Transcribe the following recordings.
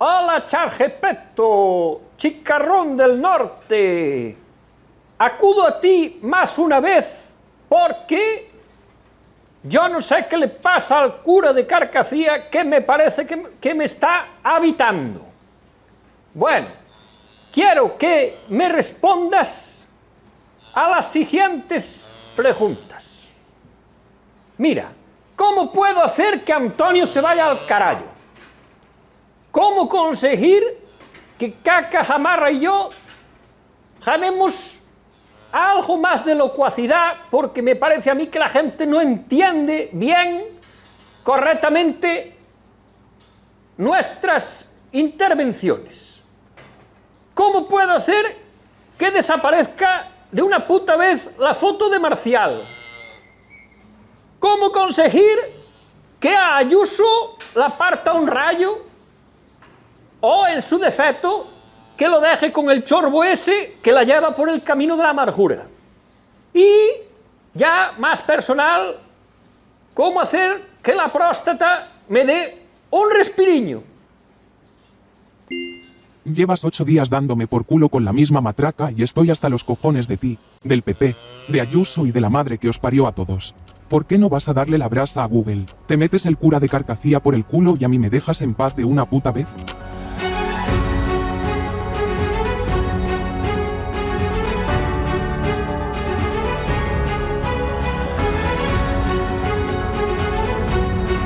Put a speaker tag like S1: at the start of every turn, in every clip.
S1: Hola, Chargepeto, chicarrón del norte. Acudo a ti más una vez porque yo no sé qué le pasa al cura de Carcacía, que me parece que me está habitando. Bueno, quiero que me respondas a las siguientes preguntas. Mira, ¿cómo puedo hacer que Antonio se vaya al carajo? ¿Cómo conseguir que Caca, Jamarra y yo ganemos algo más de locuacidad? Porque me parece a mí que la gente no entiende bien, correctamente, nuestras intervenciones. ¿Cómo puedo hacer que desaparezca de una puta vez la foto de Marcial? ¿Cómo conseguir que a Ayuso la parta un rayo? O, en su defecto, que lo deje con el chorbo ese que la lleva por el camino de la amargura. Y, ya más personal, ¿cómo hacer que la próstata me dé un respiriño?
S2: Llevas 8 días dándome por culo con la misma matraca y estoy hasta los cojones de ti, del PP, de Ayuso y de la madre que os parió a todos. ¿Por qué no vas a darle la brasa a Google? ¿Te metes el cura de Carcacía por el culo y a mí me dejas en paz de una puta vez?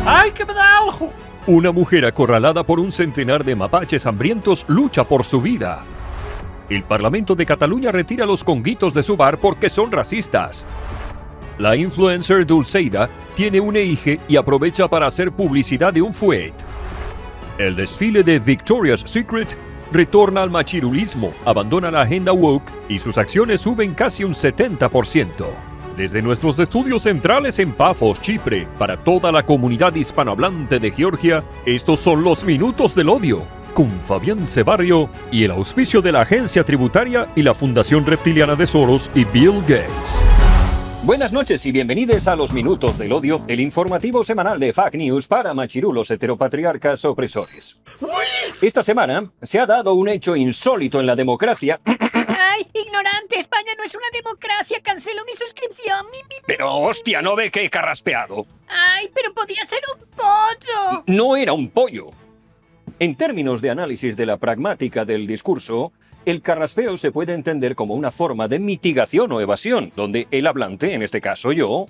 S1: ¡Ay, que me da algo!
S3: Una mujer acorralada por un centenar de mapaches hambrientos lucha por su vida. El Parlamento de Cataluña retira los conguitos de su bar porque son racistas. La influencer Dulceida tiene un hija y aprovecha para hacer publicidad de un fuet. El desfile de Victoria's Secret retorna al machirulismo, abandona la agenda woke y sus acciones suben casi un 70%. Desde nuestros estudios centrales en Pafos, Chipre, para toda la comunidad hispanohablante de Georgia, estos son los Minutos del Odio, con Fabián Cebarrio y el auspicio de la Agencia Tributaria y la Fundación Reptiliana de Soros y Bill Gates.
S4: Buenas noches y bienvenidos a los Minutos del Odio, el informativo semanal de Fake News para machirulos heteropatriarcas opresores. Esta semana se ha dado un hecho insólito en la democracia.
S5: ¡Ay, ignorante! España no es una democracia. Cancelo mi suscripción.
S4: Pero hostia, ¿no ve que he carraspeado?
S5: ¡Ay, pero podía ser un pollo!
S4: No era un pollo. En términos de análisis de la pragmática del discurso, el carraspeo se puede entender como una forma de mitigación o evasión, donde el hablante, en este caso yo,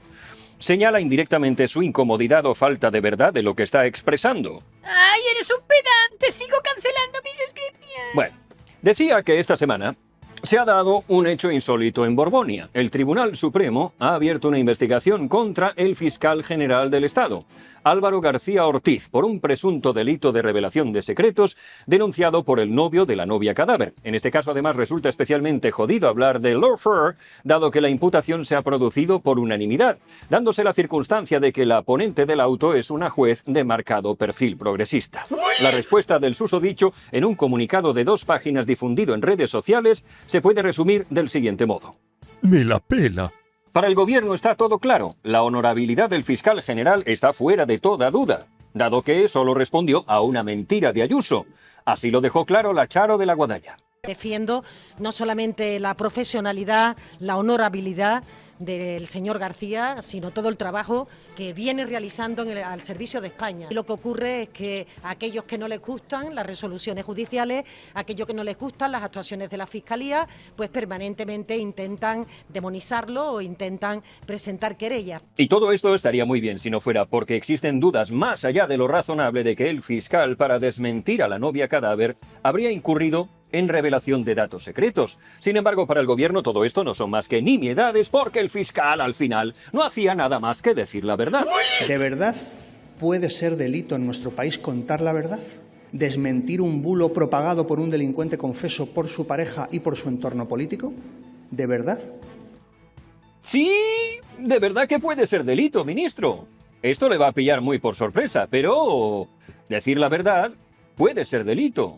S4: señala indirectamente su incomodidad o falta de verdad de lo que está expresando.
S5: ¡Ay, eres un pedante! ¡Sigo cancelando mi suscripción!
S4: Bueno, decía que esta semana se ha dado un hecho insólito en Borgoña. El Tribunal Supremo ha abierto una investigación contra el fiscal general del Estado, Álvaro García Ortiz, por un presunto delito de revelación de secretos denunciado por el novio de la novia cadáver. En este caso, además, resulta especialmente jodido hablar de lawfare, dado que la imputación se ha producido por unanimidad, dándose la circunstancia de que la ponente del auto es una juez de marcado perfil progresista. La respuesta del susodicho, en un comunicado de 2 páginas difundido en redes sociales, se puede resumir del siguiente modo.
S3: Me la pela.
S4: Para el gobierno está todo claro. La honorabilidad del fiscal general está fuera de toda duda, dado que solo respondió a una mentira de Ayuso. Así lo dejó claro la Charo de la Guadalla.
S6: Defiendo no solamente la profesionalidad, la honorabilidad del señor García, sino todo el trabajo que viene realizando al servicio de España. Y lo que ocurre es que a aquellos que no les gustan las resoluciones judiciales, a aquellos que no les gustan las actuaciones de la Fiscalía, pues permanentemente intentan demonizarlo o intentan presentar querellas.
S4: Y todo esto estaría muy bien si no fuera porque existen dudas más allá de lo razonable de que el fiscal, para desmentir a la novia cadáver, habría incurrido en revelación de datos secretos. Sin embargo, para el gobierno todo esto no son más que nimiedades, porque el fiscal al final no hacía nada más que decir la verdad.
S7: ¿De verdad puede ser delito en nuestro país contar la verdad? ¿Desmentir un bulo propagado por un delincuente confeso por su pareja y por su entorno político? ¿De verdad?
S4: Sí, de verdad que puede ser delito, ministro. Esto le va a pillar muy por sorpresa, pero decir la verdad puede ser delito.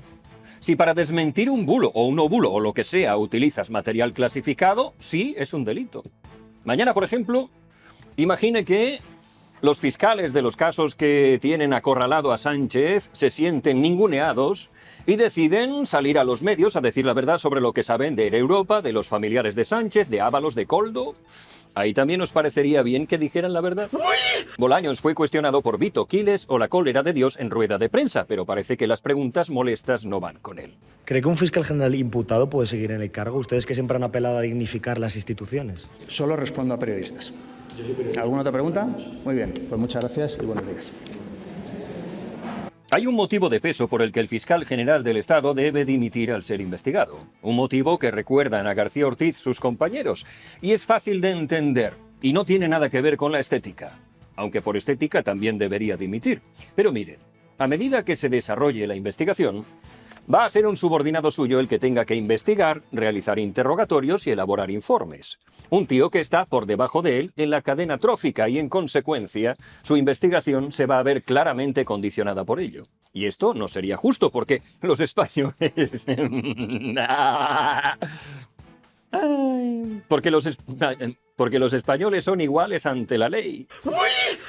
S4: Si para desmentir un bulo o un no bulo o lo que sea utilizas material clasificado, sí es un delito. Mañana, por ejemplo, imagine que Los fiscales de los casos que tienen acorralado a Sánchez se sienten ninguneados y deciden salir a los medios a decir la verdad sobre lo que saben de Europa, de los familiares de Sánchez, de Ábalos, de Koldo. ¿Ahí también os parecería bien que dijeran la verdad? Bolaños fue cuestionado por Vito Quiles o la cólera de Dios en rueda de prensa, pero parece que las preguntas molestas no van con él.
S8: ¿Cree que un fiscal general imputado puede seguir en el cargo? Ustedes que siempre han apelado a dignificar las instituciones.
S7: Solo respondo a periodistas. ¿Alguna otra pregunta? Muy bien, pues muchas gracias y buenos días.
S4: Hay un motivo de peso por el que el fiscal general del Estado debe dimitir al ser investigado. Un motivo que recuerdan a García Ortiz sus compañeros. Y es fácil de entender. Y no tiene nada que ver con la estética. Aunque por estética también debería dimitir. Pero miren, a medida que se desarrolle la investigación, va a ser un subordinado suyo el que tenga que investigar, realizar interrogatorios y elaborar informes. Un tío que está por debajo de él en la cadena trófica y, en consecuencia, su investigación se va a ver claramente condicionada por ello. Y esto no sería justo porque los españoles... Porque los españoles son iguales ante la ley.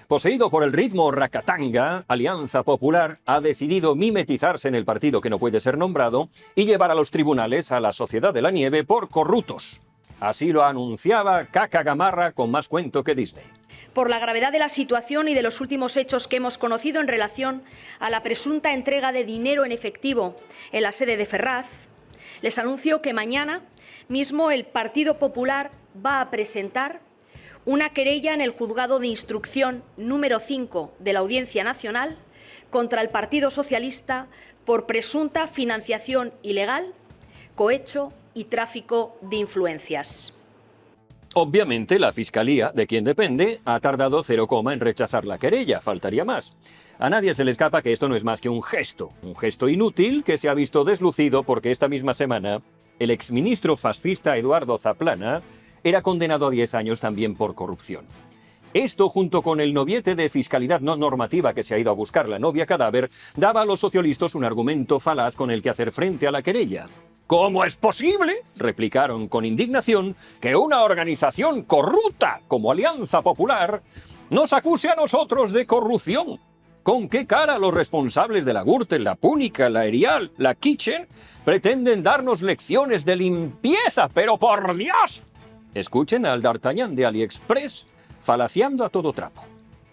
S4: Poseído por el ritmo racatanga, Alianza Popular ha decidido mimetizarse en el partido que no puede ser nombrado y llevar a los tribunales a la Sociedad de la Nieve por corruptos. Así lo anunciaba Caca Gamarra con más cuento que Disney.
S9: Por la gravedad de la situación y de los últimos hechos que hemos conocido en relación a la presunta entrega de dinero en efectivo en la sede de Ferraz, les anuncio que mañana mismo el Partido Popular va a presentar una querella en el Juzgado de Instrucción número 5 de la Audiencia Nacional contra el Partido Socialista por presunta financiación ilegal, cohecho y tráfico de influencias.
S4: Obviamente, la Fiscalía, de quien depende, ha tardado 0, en rechazar la querella, faltaría más. A nadie se le escapa que esto no es más que un gesto inútil que se ha visto deslucido porque esta misma semana el exministro fascista Eduardo Zaplana era condenado a 10 años también por corrupción. Esto, junto con el noviete de fiscalidad no normativa que se ha ido a buscar la novia cadáver, daba a los socialistas un argumento falaz con el que hacer frente a la querella. ¿Cómo es posible?, replicaron con indignación, que una organización corrupta como Alianza Popular nos acuse a nosotros de corrupción. ¿Con qué cara los responsables de la Gürtel, la Púnica, la Erial, la Kitchen pretenden darnos lecciones de limpieza? ¡Pero por Dios! Escuchen al D'Artagnan de AliExpress falaciando a todo trapo.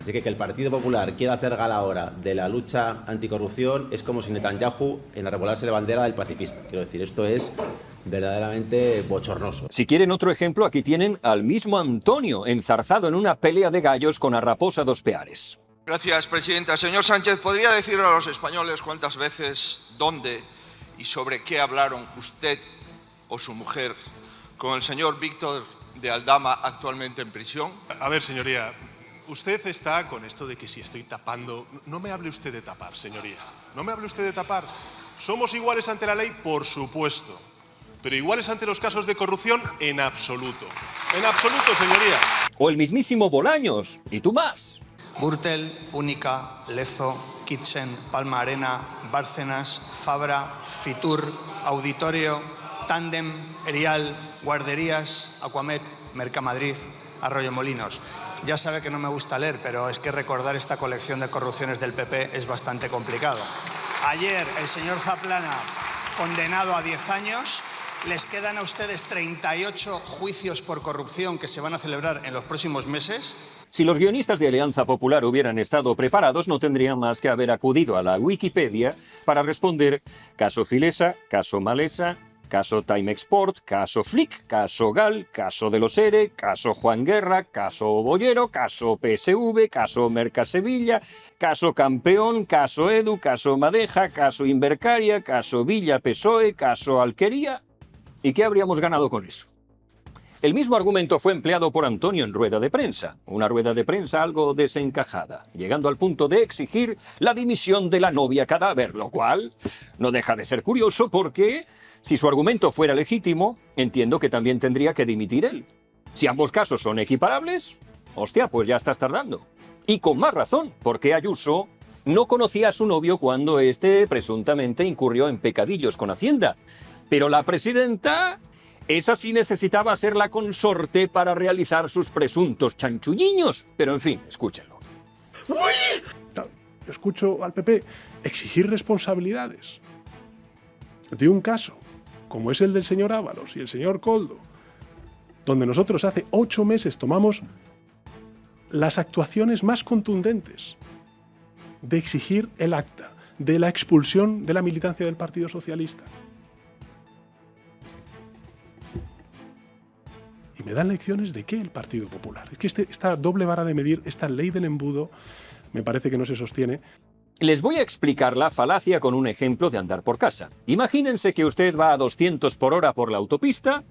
S10: Así que el Partido Popular quiera hacer gala ahora de la lucha anticorrupción es como si Netanyahu enarbolase la bandera del pacifismo. Quiero decir, esto es verdaderamente bochornoso.
S4: Si quieren otro ejemplo, aquí tienen al mismo Antonio enzarzado en una pelea de gallos con a Raposa dos Peares.
S11: Gracias, presidenta. Señor Sánchez, ¿podría decir a los españoles cuántas veces, dónde y sobre qué hablaron usted o su mujer con el señor Víctor de Aldama, actualmente en prisión?
S12: A ver, señoría, usted está con esto de que si estoy tapando... No me hable usted de tapar, señoría. No me hable usted de tapar. ¿Somos iguales ante la ley? Por supuesto. Pero iguales ante los casos de corrupción, en absoluto. En absoluto, señoría.
S4: O el mismísimo Bolaños. ¿Y tú más?
S7: Gürtel, Púnica, Lezo, Kitchen, Palma Arena, Bárcenas, Fabra, Fitur, Auditorio, Tándem, Erial, Guarderías, Aquamet, Mercamadrid, Arroyomolinos. Ya sabe que no me gusta leer, pero es que recordar esta colección de corrupciones del PP es bastante complicado. Ayer el señor Zaplana, condenado a 10 años, les quedan a ustedes 38 juicios por corrupción que se van a celebrar en los próximos meses.
S4: Si los guionistas de Alianza Popular hubieran estado preparados, no tendrían más que haber acudido a la Wikipedia para responder caso Filesa, caso Malesa, caso Time Export, caso Flick, caso Gal, caso de los ERE, caso Juan Guerra, caso Bollero, caso PSV, caso Mercasevilla, caso Campeón, caso Edu, caso Madeja, caso Invercaria, caso Villa PSOE, caso Alquería. ¿Y qué habríamos ganado con eso? El mismo argumento fue empleado por Antonio en rueda de prensa, una rueda de prensa algo desencajada, llegando al punto de exigir la dimisión de la novia cadáver, lo cual no deja de ser curioso porque, si su argumento fuera legítimo, entiendo que también tendría que dimitir él. Si ambos casos son equiparables, hostia, pues ya estás tardando. Y con más razón, porque Ayuso no conocía a su novio cuando éste presuntamente incurrió en pecadillos con Hacienda. Pero la presidenta... esa sí necesitaba ser la consorte para realizar sus presuntos chanchulliños. Pero en fin, escúchenlo.
S12: Yo escucho al PP exigir responsabilidades de un caso como es el del señor Ábalos y el señor Koldo, donde nosotros hace 8 meses tomamos las actuaciones más contundentes de exigir el acta de la expulsión de la militancia del Partido Socialista. Y me dan lecciones de qué el Partido Popular. Es que esta doble vara de medir, esta ley del embudo, me parece que no se sostiene.
S4: Les voy a explicar la falacia con un ejemplo de andar por casa. Imagínense que usted va a 200 por hora por la autopista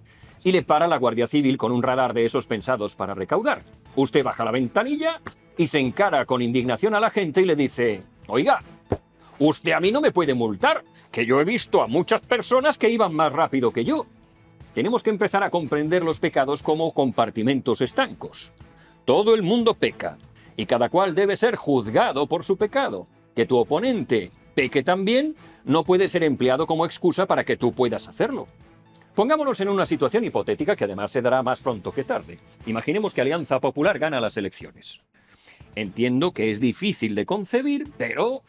S4: y le para la Guardia Civil con un radar de esos pensados para recaudar. Usted baja la ventanilla y se encara con indignación a la gente y le dice: oiga, usted a mí no me puede multar, que yo he visto a muchas personas que iban más rápido que yo. Tenemos que empezar a comprender los pecados como compartimentos estancos. Todo el mundo peca y cada cual debe ser juzgado por su pecado. Que tu oponente peque también no puede ser empleado como excusa para que tú puedas hacerlo. Pongámonos en una situación hipotética que además se dará más pronto que tarde. Imaginemos que Alianza Popular gana las elecciones. Entiendo que es difícil de concebir, pero...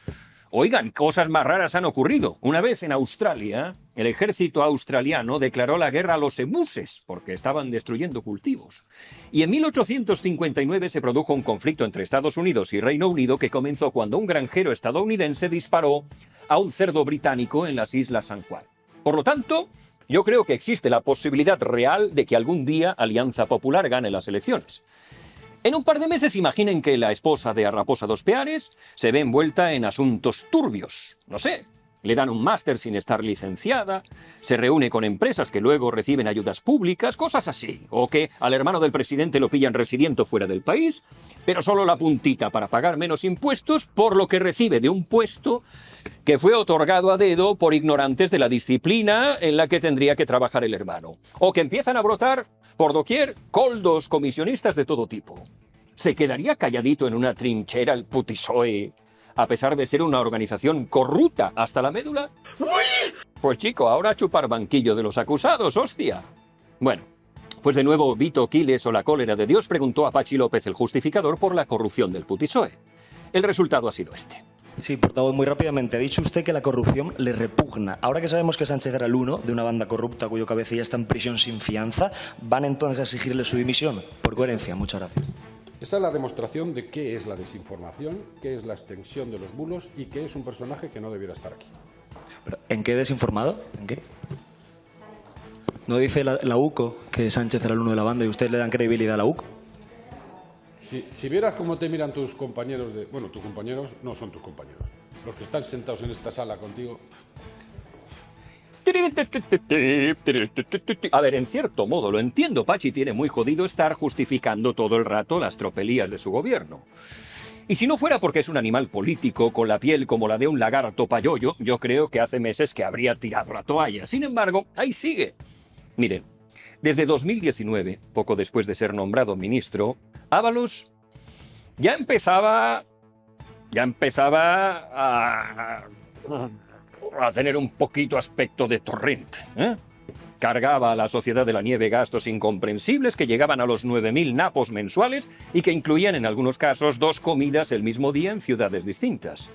S4: oigan, cosas más raras han ocurrido. Una vez en Australia, el ejército australiano declaró la guerra a los emuses porque estaban destruyendo cultivos. Y en 1859 se produjo un conflicto entre Estados Unidos y Reino Unido que comenzó cuando un granjero estadounidense disparó a un cerdo británico en las Islas San Juan. Por lo tanto, yo creo que existe la posibilidad real de que algún día Alianza Popular gane las elecciones. En un par de meses imaginen que la esposa de A Raposa dos Peares se ve envuelta en asuntos turbios. No sé, le dan un máster sin estar licenciada, se reúne con empresas que luego reciben ayudas públicas, cosas así. O que al hermano del presidente lo pillan residiendo fuera del país, pero solo la puntita para pagar menos impuestos por lo que recibe de un puesto que fue otorgado a dedo por ignorantes de la disciplina en la que tendría que trabajar el hermano. O que empiezan a brotar por doquier coldos comisionistas de todo tipo. ¿Se quedaría calladito en una trinchera el PSOE a pesar de ser una organización corrupta hasta la médula? Pues chico, ahora a chupar banquillo de los acusados, hostia. Bueno, pues de nuevo Vito Quiles o la cólera de Dios preguntó a Pachi López, el justificador, por la corrupción del PSOE. El resultado ha sido este.
S8: Sí, portavoz, muy rápidamente. Ha dicho usted que la corrupción le repugna. Ahora que sabemos que Sánchez era el uno de una banda corrupta cuyo cabecilla está en prisión sin fianza, ¿van entonces a exigirle su dimisión? Por coherencia, muchas gracias.
S13: Esa es la demostración de qué es la desinformación, qué es la extensión de los bulos y qué es un personaje que no debiera estar aquí.
S8: ¿Pero en qué desinformado? ¿En qué? ¿No dice la UCO que Sánchez era el uno de la banda y ustedes le dan credibilidad a la UCO?
S13: Si vieras cómo te miran tus compañeros de... Bueno, tus compañeros no son tus compañeros. Los que están sentados en esta sala contigo...
S4: A ver, en cierto modo lo entiendo. Pachi tiene muy jodido estar justificando todo el rato las tropelías de su gobierno. Y si no fuera porque es un animal político con la piel como la de un lagarto payollo, yo creo que hace meses que habría tirado la toalla. Sin embargo, ahí sigue. Miren, desde 2019, poco después de ser nombrado ministro, Ábalos ya empezaba a tener un poquito aspecto de torrente, ¿eh? Cargaba a la Sociedad de la Nieve gastos incomprensibles que llegaban a los 9.000 napos mensuales y que incluían en algunos casos 2 comidas el mismo día en ciudades distintas.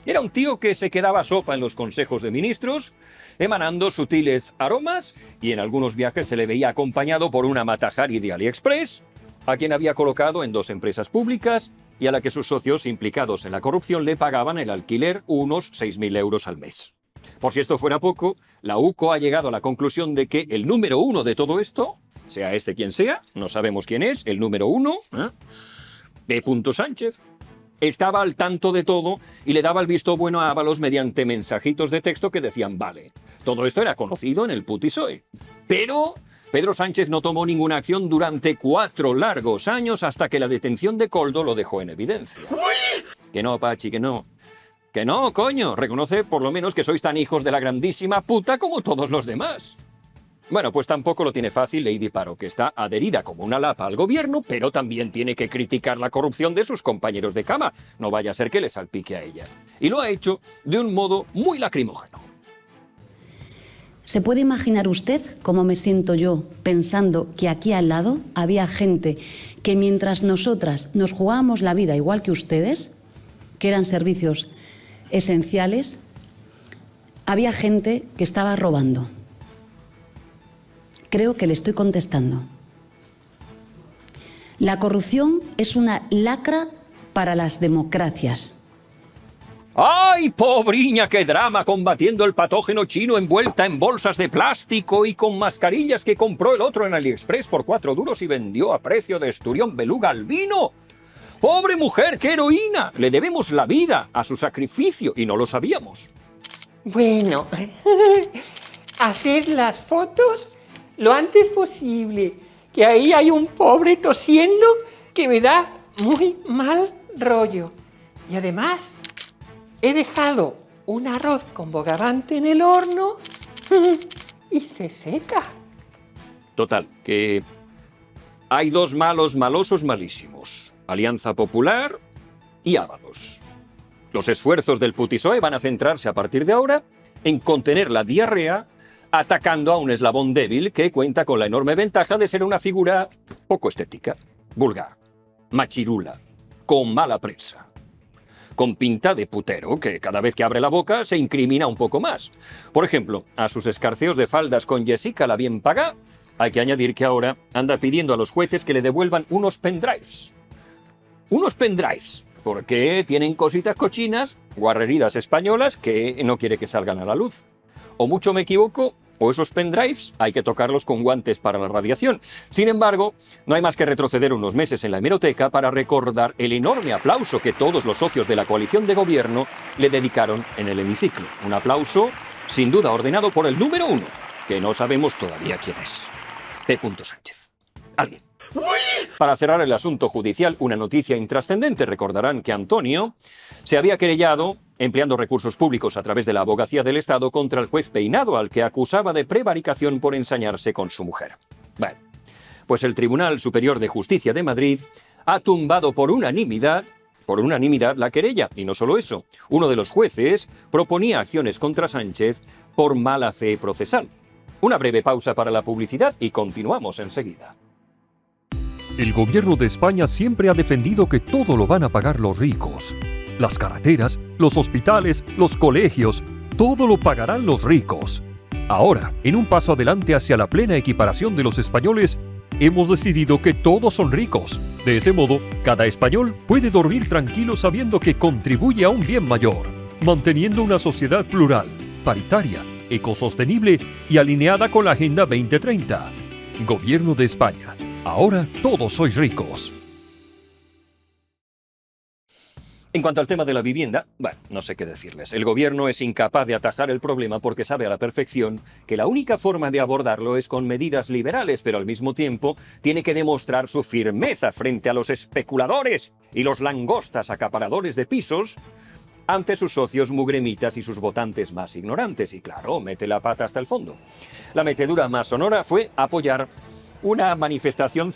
S4: Era un tío que se quedaba sopa en los consejos de ministros, emanando sutiles aromas, y en algunos viajes se le veía acompañado por una Matajari de AliExpress, a quien había colocado en 2 empresas públicas y a la que sus socios implicados en la corrupción le pagaban el alquiler unos 6.000 euros al mes. Por si esto fuera poco, la UCO ha llegado a la conclusión de que el número 1 de todo esto, sea este quien sea, no sabemos quién es, el número 1, P. Sánchez, estaba al tanto de todo y le daba el visto bueno a Ábalos mediante mensajitos de texto que decían: vale, todo esto era conocido en el PSOE. Pero Pedro Sánchez no tomó ninguna acción durante 4 largos años hasta que la detención de Koldo lo dejó en evidencia. Que no, Pachi, que no. Que no, coño, reconoce por lo menos que sois tan hijos de la grandísima puta como todos los demás. Bueno, pues tampoco lo tiene fácil Lady Paro, que está adherida como una lapa al gobierno, pero también tiene que criticar la corrupción de sus compañeros de cama. No vaya a ser que le salpique a ella. Y lo ha hecho de un modo muy lacrimógeno.
S14: ¿Se puede imaginar usted cómo me siento yo pensando que aquí al lado había gente que mientras nosotras nos jugábamos la vida igual que ustedes, que eran servicios esenciales, había gente que estaba robando. Creo que le estoy contestando. La corrupción es una lacra para las democracias.
S4: ¡Ay, pobriña, qué drama combatiendo el patógeno chino envuelta en bolsas de plástico y con mascarillas que compró el otro en AliExpress por 4 duros y vendió a precio de esturión beluga albino! ¡Pobre mujer, qué heroína! Le debemos la vida a su sacrificio y no lo sabíamos.
S15: Bueno, haced las fotos lo antes posible, que ahí hay un pobre tosiendo que me da muy mal rollo. Y además, he dejado un arroz con bogavante en el horno y se seca.
S4: Total, que hay dos malos malosos malísimos. Alianza Popular y Ábalos. Los esfuerzos del PSOE van a centrarse a partir de ahora en contener la diarrea atacando a un eslabón débil que cuenta con la enorme ventaja de ser una figura poco estética, vulgar, machirula, con mala prensa, con pinta de putero que cada vez que abre la boca se incrimina un poco más. Por ejemplo, a sus escarceos de faldas con Jessica la bien paga, hay que añadir que ahora anda pidiendo a los jueces que le devuelvan unos pendrives. Unos pendrives, porque tienen cositas cochinas, guarreridas españolas que no quiere que salgan a la luz. O mucho me equivoco, o esos pendrives hay que tocarlos con guantes para la radiación. Sin embargo, no hay más que retroceder unos meses en la hemeroteca para recordar el enorme aplauso que todos los socios de la coalición de gobierno le dedicaron en el hemiciclo. Un aplauso, sin duda, ordenado por el número 1, que no sabemos todavía quién es. P. Sánchez. Alguien. Para cerrar el asunto judicial, una noticia intrascendente. Recordarán que Antonio se había querellado, empleando recursos públicos a través de la Abogacía del Estado, contra el juez Peinado, al que acusaba de prevaricación por ensañarse con su mujer. Bueno, pues el Tribunal Superior de Justicia de Madrid ha tumbado por unanimidad la querella. Y no solo eso, uno de los jueces proponía acciones contra Sánchez por mala fe procesal. Una breve pausa para la publicidad y continuamos enseguida.
S3: El gobierno de España siempre ha defendido que todo lo van a pagar los ricos. Las carreteras, los hospitales, los colegios, todo lo pagarán los ricos. Ahora, en un paso adelante hacia la plena equiparación de los españoles, hemos decidido que todos son ricos. De ese modo, cada español puede dormir tranquilo sabiendo que contribuye a un bien mayor, manteniendo una sociedad plural, paritaria, ecosostenible y alineada con la Agenda 2030. Gobierno de España. Ahora todos sois ricos.
S4: En cuanto al tema de la vivienda, bueno, no sé qué decirles. El gobierno es incapaz de atajar el problema porque sabe a la perfección que la única forma de abordarlo es con medidas liberales, pero al mismo tiempo tiene que demostrar su firmeza frente a los especuladores y los langostas acaparadores de pisos ante sus socios mugremitas y sus votantes más ignorantes. Y claro, mete la pata hasta el fondo. La metedura más sonora fue apoyar una manifestación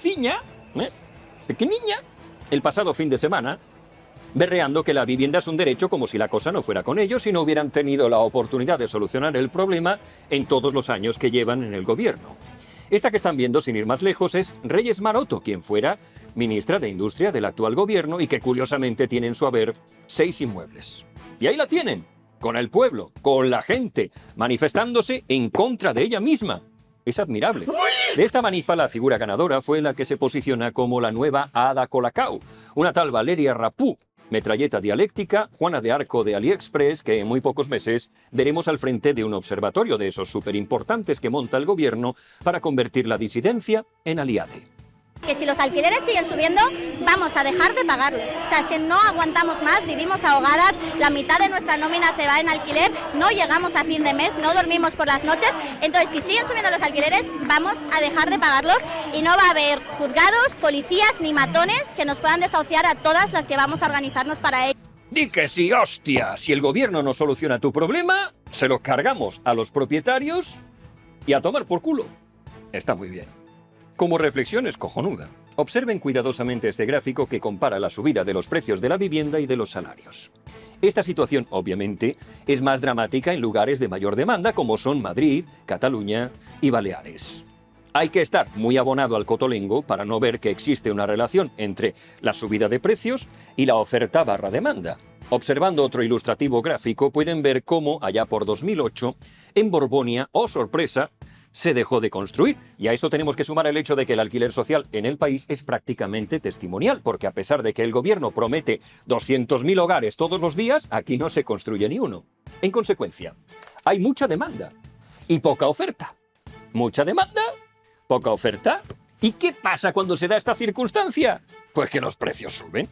S4: pequeñilla, el pasado fin de semana, berreando que la vivienda es un derecho como si la cosa no fuera con ellos y no hubieran tenido la oportunidad de solucionar el problema en todos los años que llevan en el gobierno. Esta que están viendo, sin ir más lejos, es Reyes Maroto, quien fuera ministra de Industria del actual gobierno y que curiosamente tiene en su haber 6 inmuebles. Y ahí la tienen, con el pueblo, con la gente, manifestándose en contra de ella misma. Es admirable. De esta manifa, la figura ganadora fue la que se posiciona como la nueva Ada Colacao, una tal Valeria Rapú, metralleta dialéctica, Juana de Arco de AliExpress, que en muy pocos meses veremos al frente de un observatorio de esos superimportantes que monta el gobierno para convertir la disidencia en aliade.
S16: Que si los alquileres siguen subiendo, vamos a dejar de pagarlos. O sea, es que no aguantamos más, vivimos ahogadas, la mitad de nuestra nómina se va en alquiler, no llegamos a fin de mes, no dormimos por las noches. Entonces, si siguen subiendo los alquileres, vamos a dejar de pagarlos y no va a haber juzgados, policías ni matones que nos puedan desahuciar a todas las que vamos a organizarnos para ello.
S4: ¡Di que sí, hostia! Si el gobierno no soluciona tu problema, se lo cargamos a los propietarios y a tomar por culo. Está muy bien. Como reflexión es cojonuda. Observen cuidadosamente este gráfico que compara la subida de los precios de la vivienda y de los salarios. Esta situación, obviamente, es más dramática en lugares de mayor demanda como son Madrid, Cataluña y Baleares. Hay que estar muy abonado al cotolengo para no ver que existe una relación entre la subida de precios y la oferta barra demanda. Observando otro ilustrativo gráfico pueden ver cómo, allá por 2008, en Borbonia, ¡oh sorpresa!, se dejó de construir. Y a esto tenemos que sumar el hecho de que el alquiler social en el país es prácticamente testimonial, porque a pesar de que el gobierno promete 200.000 hogares todos los días, aquí no se construye ni uno. En consecuencia, hay mucha demanda y poca oferta. Mucha demanda, poca oferta. ¿Y qué pasa cuando se da esta circunstancia? Pues que los precios suben.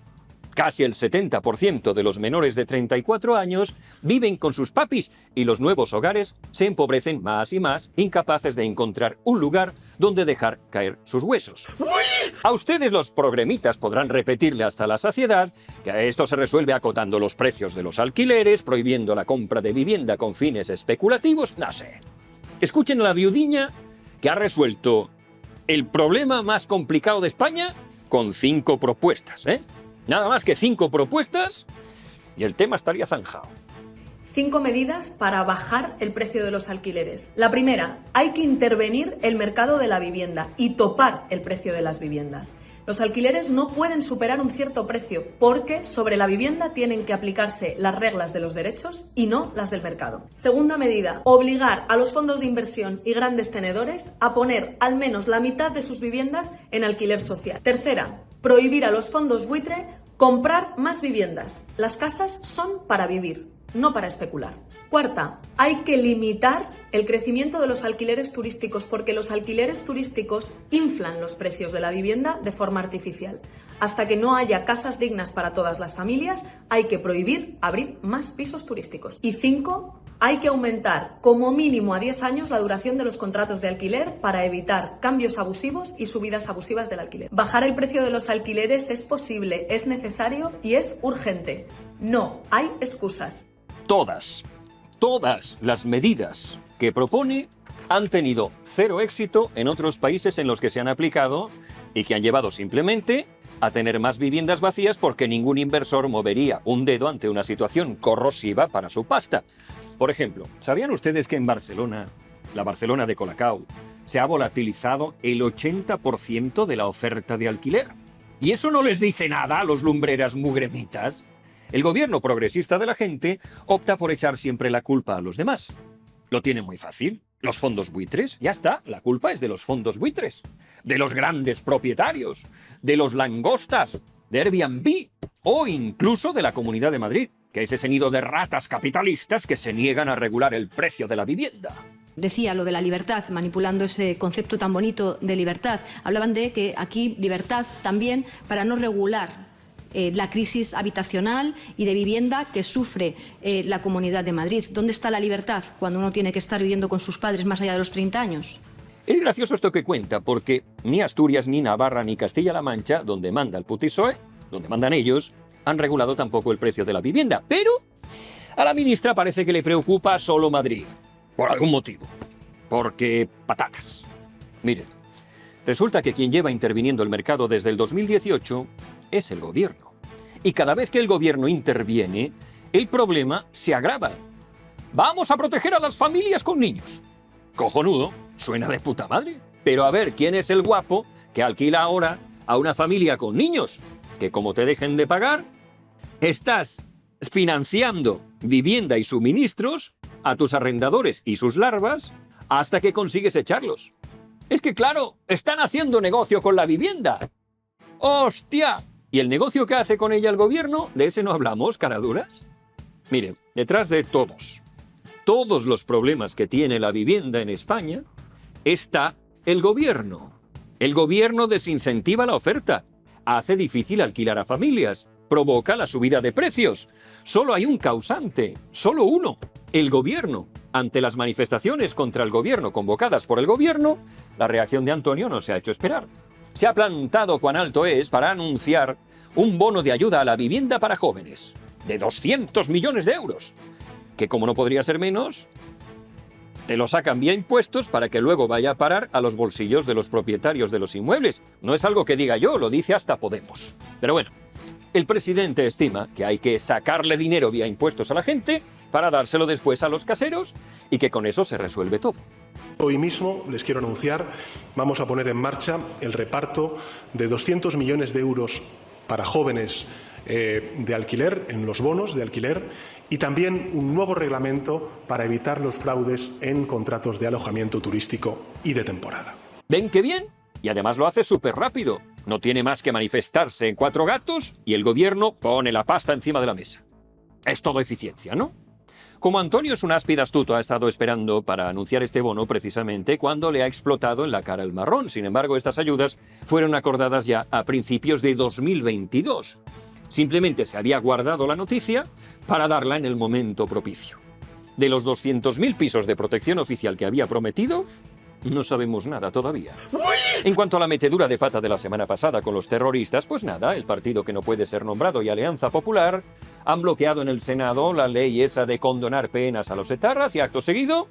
S4: Casi el 70% de los menores de 34 años viven con sus papis y los nuevos hogares se empobrecen más y más, incapaces de encontrar un lugar donde dejar caer sus huesos. A ustedes los progremitas podrán repetirle hasta la saciedad que a esto se resuelve acotando los precios de los alquileres, prohibiendo la compra de vivienda con fines especulativos, no sé. Escuchen a la viudiña que ha resuelto el problema más complicado de España con 5 propuestas, ¿eh? Nada más que 5 propuestas y el tema estaría zanjado.
S17: 5 medidas para bajar el precio de los alquileres. La primera, hay que intervenir el mercado de la vivienda y topar el precio de las viviendas. Los alquileres no pueden superar un cierto precio porque sobre la vivienda tienen que aplicarse las reglas de los derechos y no las del mercado. Segunda medida, obligar a los fondos de inversión y grandes tenedores a poner al menos la mitad de sus viviendas en alquiler social. Tercera, prohibir a los fondos buitre comprar más viviendas. Las casas son para vivir, no para especular. Cuarta, hay que limitar el crecimiento de los alquileres turísticos porque los alquileres turísticos inflan los precios de la vivienda de forma artificial. Hasta que no haya casas dignas para todas las familias, hay que prohibir abrir más pisos turísticos. Y 5, hay que aumentar como mínimo a 10 años la duración de los contratos de alquiler para evitar cambios abusivos y subidas abusivas del alquiler. Bajar el precio de los alquileres es posible, es necesario y es urgente. No hay excusas.
S4: Todas las medidas que propone han tenido 0 éxito en otros países en los que se han aplicado y que han llevado simplemente a tener más viviendas vacías porque ningún inversor movería un dedo ante una situación corrosiva para su pasta. Por ejemplo, ¿sabían ustedes que en Barcelona, la Barcelona de Colacao, se ha volatilizado el 80% de la oferta de alquiler? ¿Y eso no les dice nada a los lumbreras mugremitas? El gobierno progresista de la gente opta por echar siempre la culpa a los demás. Lo tiene muy fácil. Los fondos buitres, ya está, la culpa es de los fondos buitres, de los grandes propietarios, de los langostas, de Airbnb o incluso de la Comunidad de Madrid, que es ese nido de ratas capitalistas que se niegan a regular el precio de la vivienda.
S18: Decía lo de la libertad, manipulando ese concepto tan bonito de libertad. Hablaban de que aquí libertad también para no regular la crisis habitacional y de vivienda que sufre la Comunidad de Madrid. ¿Dónde está la libertad cuando uno tiene que estar viviendo con sus padres más allá de los 30 años?
S4: Es gracioso esto que cuenta, porque ni Asturias, ni Navarra, ni Castilla-La Mancha, donde manda el PSOE, donde mandan ellos, han regulado tampoco el precio de la vivienda. Pero a la ministra parece que le preocupa solo Madrid, por algún motivo. Porque patatas. Miren, resulta que quien lleva interviniendo el mercado desde el 2018 es el gobierno. Y cada vez que el gobierno interviene, el problema se agrava. Vamos a proteger a las familias con niños. Cojonudo, suena de puta madre. Pero a ver, ¿quién es el guapo que alquila ahora a una familia con niños? Que como te dejen de pagar, estás financiando vivienda y suministros a tus arrendadores y sus larvas hasta que consigues echarlos. Es que claro, están haciendo negocio con la vivienda. ¡Hostia! ¿Y el negocio que hace con ella el gobierno? ¿De ese no hablamos, caraduras? Miren, detrás de todos los problemas que tiene la vivienda en España, está el gobierno. El gobierno desincentiva la oferta, hace difícil alquilar a familias, provoca la subida de precios. Solo hay un causante, solo uno, el gobierno. Ante las manifestaciones contra el gobierno convocadas por el gobierno, la reacción de Antonio no se ha hecho esperar. Se ha plantado cuán alto es para anunciar un bono de ayuda a la vivienda para jóvenes, de 200 millones de euros, que como no podría ser menos, te lo sacan vía impuestos para que luego vaya a parar a los bolsillos de los propietarios de los inmuebles. No es algo que diga yo, lo dice hasta Podemos. Pero bueno, el presidente estima que hay que sacarle dinero vía impuestos a la gente para dárselo después a los caseros y que con eso se resuelve todo.
S12: Hoy mismo les quiero anunciar, vamos a poner en marcha el reparto de 200 millones de euros para jóvenes de alquiler, en los bonos de alquiler, y también un nuevo reglamento para evitar los fraudes en contratos de alojamiento turístico y de temporada.
S4: ¿Ven qué bien? Y además lo hace súper rápido. No tiene más que manifestarse en 4 gatos y el gobierno pone la pasta encima de la mesa. Es todo eficiencia, ¿no? Como Antonio es un áspid astuto, ha estado esperando para anunciar este bono precisamente cuando le ha explotado en la cara el marrón. Sin embargo, estas ayudas fueron acordadas ya a principios de 2022. Simplemente se había guardado la noticia para darla en el momento propicio. De los 200.000 pisos de protección oficial que había prometido, no sabemos nada todavía. En cuanto a la metedura de pata de la semana pasada con los terroristas, pues nada, el partido que no puede ser nombrado y Alianza Popular han bloqueado en el Senado la ley esa de condonar penas a los etarras y acto seguido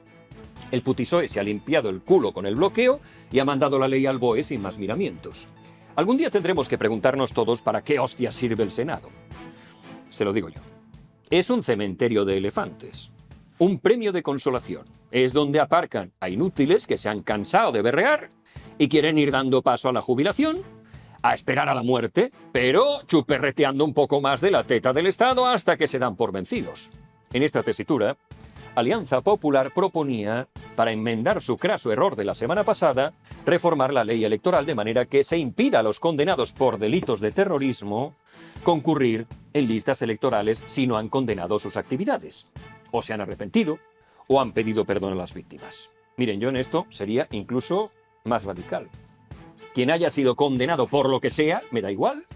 S4: el PSOE se ha limpiado el culo con el bloqueo y ha mandado la ley al BOE sin más miramientos. Algún día tendremos que preguntarnos todos para qué hostia sirve el Senado. Se lo digo yo. Es un cementerio de elefantes. Un premio de consolación. Es donde aparcan a inútiles que se han cansado de berrear y quieren ir dando paso a la jubilación, a esperar a la muerte, pero chuperreteando un poco más de la teta del Estado hasta que se dan por vencidos. En esta tesitura, Alianza Popular proponía, para enmendar su craso error de la semana pasada, reformar la ley electoral de manera que se impida a los condenados por delitos de terrorismo concurrir en listas electorales si no han condenado sus actividades, o se han arrepentido, o han pedido perdón a las víctimas. Miren, yo en esto sería incluso más radical. Quien haya sido condenado por lo que sea, me da igual,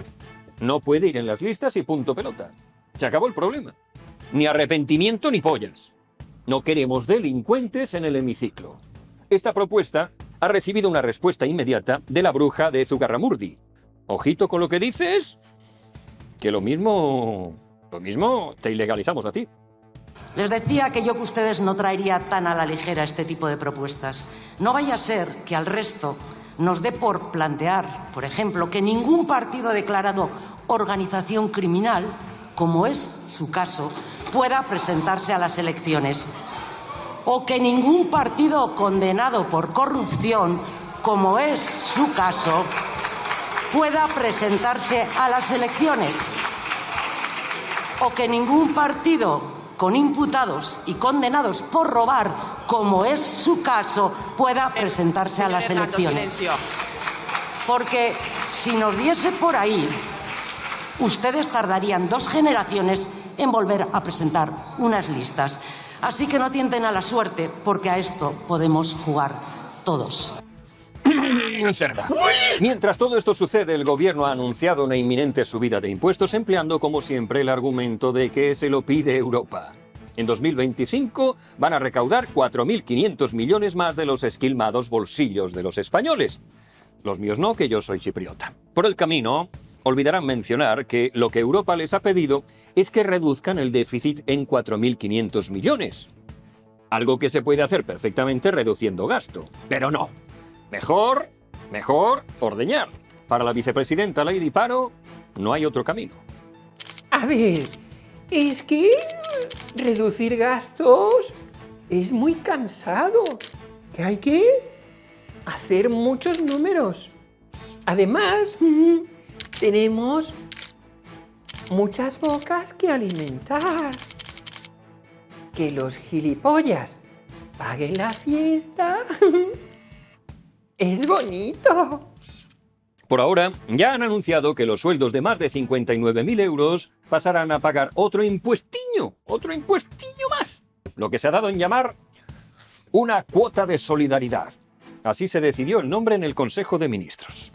S4: no puede ir en las listas y punto pelota. Se acabó el problema. Ni arrepentimiento ni pollas. No queremos delincuentes en el hemiciclo. Esta propuesta ha recibido una respuesta inmediata de la bruja de Zugarramurdi. Ojito con lo que dices, que lo mismo te ilegalizamos a ti.
S19: Les decía que yo que ustedes no traería tan a la ligera este tipo de propuestas. No vaya a ser que al resto nos dé por plantear, por ejemplo, que ningún partido declarado organización criminal, como es su caso, pueda presentarse a las elecciones. O que ningún partido condenado por corrupción, como es su caso, pueda presentarse a las elecciones. O que ningún partido con imputados y condenados por robar, como es su caso, pueda presentarse a las elecciones. Porque si nos diese por ahí, ustedes tardarían 2 generaciones en volver a presentar unas listas. Así que no tienten a la suerte, porque a esto podemos jugar todos.
S4: Cerda. Mientras todo esto sucede, el gobierno ha anunciado una inminente subida de impuestos, empleando como siempre el argumento de que se lo pide Europa. En 2025 van a recaudar 4.500 millones más de los esquilmados bolsillos de los españoles. Los míos no, que yo soy chipriota. Por el camino, olvidarán mencionar que lo que Europa les ha pedido es que reduzcan el déficit en 4.500 millones. Algo que se puede hacer perfectamente reduciendo gasto. Pero no. Mejor ordeñar. Para la vicepresidenta Lady Paro, no hay otro camino.
S15: A ver, es que reducir gastos es muy cansado, que hay que hacer muchos números. Además, tenemos muchas bocas que alimentar. Que los gilipollas paguen la fiesta es bonito.
S4: Por ahora, ya han anunciado que los sueldos de más de 59.000 euros pasarán a pagar otro impuestiño más. Lo que se ha dado en llamar una cuota de solidaridad. Así se decidió el nombre en el Consejo de Ministros.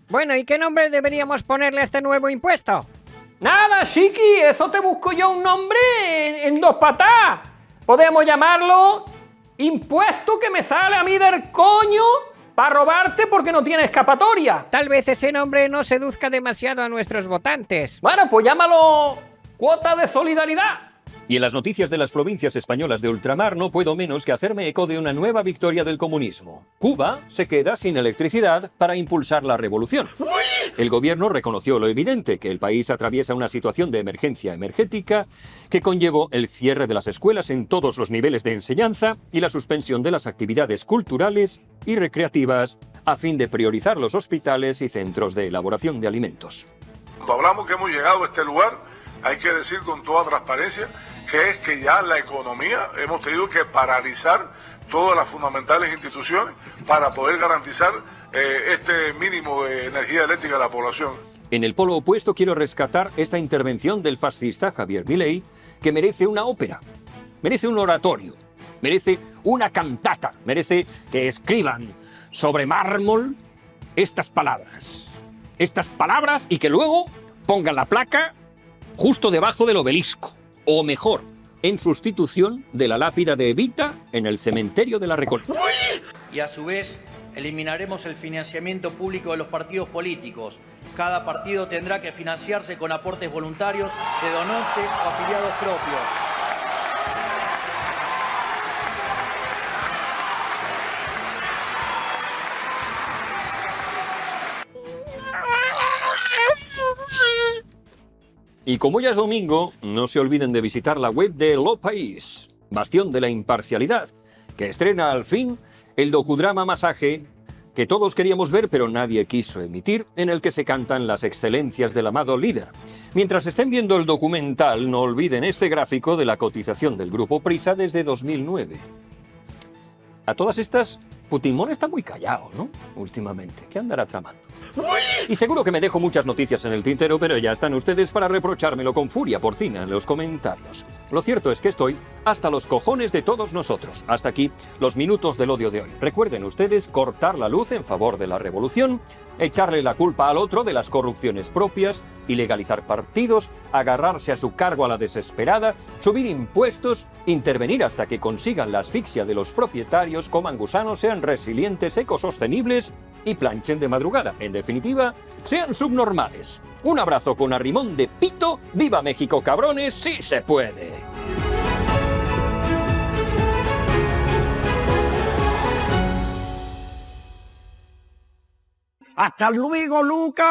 S20: Bueno, ¿y qué nombre deberíamos ponerle a este nuevo impuesto?
S1: Nada, chiqui, eso te busco yo un nombre en 2 patas. Podemos llamarlo impuesto que me sale a mí del coño para robarte porque no tiene escapatoria.
S20: Tal vez ese nombre no seduzca demasiado a nuestros votantes.
S1: Bueno, pues llámalo cuota de solidaridad.
S4: Y en las noticias de las provincias españolas de ultramar no puedo menos que hacerme eco de una nueva victoria del comunismo. Cuba se queda sin electricidad para impulsar la revolución. El gobierno reconoció lo evidente, que el país atraviesa una situación de emergencia energética que conllevó el cierre de las escuelas en todos los niveles de enseñanza y la suspensión de las actividades culturales y recreativas a fin de priorizar los hospitales y centros de elaboración de alimentos.
S21: Cuando hablamos que hemos llegado a este lugar, hay que decir con toda transparencia que es que ya la economía hemos tenido que paralizar todas las fundamentales instituciones para poder garantizar este mínimo de energía eléctrica a la población.
S4: En el polo opuesto quiero rescatar esta intervención del fascista Javier Milei, que merece una ópera, merece un oratorio, merece una cantata, merece que escriban sobre mármol estas palabras y que luego pongan la placa justo debajo del obelisco, o mejor, en sustitución de la lápida de Evita en el cementerio de la Recoleta.
S22: Y a su vez, eliminaremos el financiamiento público de los partidos políticos. Cada partido tendrá que financiarse con aportes voluntarios de donantes o afiliados propios.
S4: Y como ya es domingo, no se olviden de visitar la web de Lo País, bastión de la imparcialidad, que estrena al fin el docudrama Masaje que todos queríamos ver pero nadie quiso emitir, en el que se cantan las excelencias del amado líder. Mientras estén viendo el documental, no olviden este gráfico de la cotización del Grupo Prisa desde 2009. A todas estas, Puigdemont está muy callado, ¿no? Últimamente. ¿Qué andará tramando? Y seguro que me dejo muchas noticias en el tintero, pero ya están ustedes para reprochármelo con furia porcina en los comentarios. Lo cierto es que estoy hasta los cojones de todos nosotros. Hasta aquí los minutos del odio de hoy. Recuerden ustedes cortar la luz en favor de la revolución, echarle la culpa al otro de las corrupciones propias, ilegalizar partidos, agarrarse a su cargo a la desesperada, subir impuestos, intervenir hasta que consigan la asfixia de los propietarios, coman gusanos, sean resilientes, ecosostenibles y planchen de madrugada. En definitiva, sean subnormales. Un abrazo con arrimón de pito. ¡Viva México, cabrones! ¡Sí se puede!
S23: ¡Hasta luego, Lucas!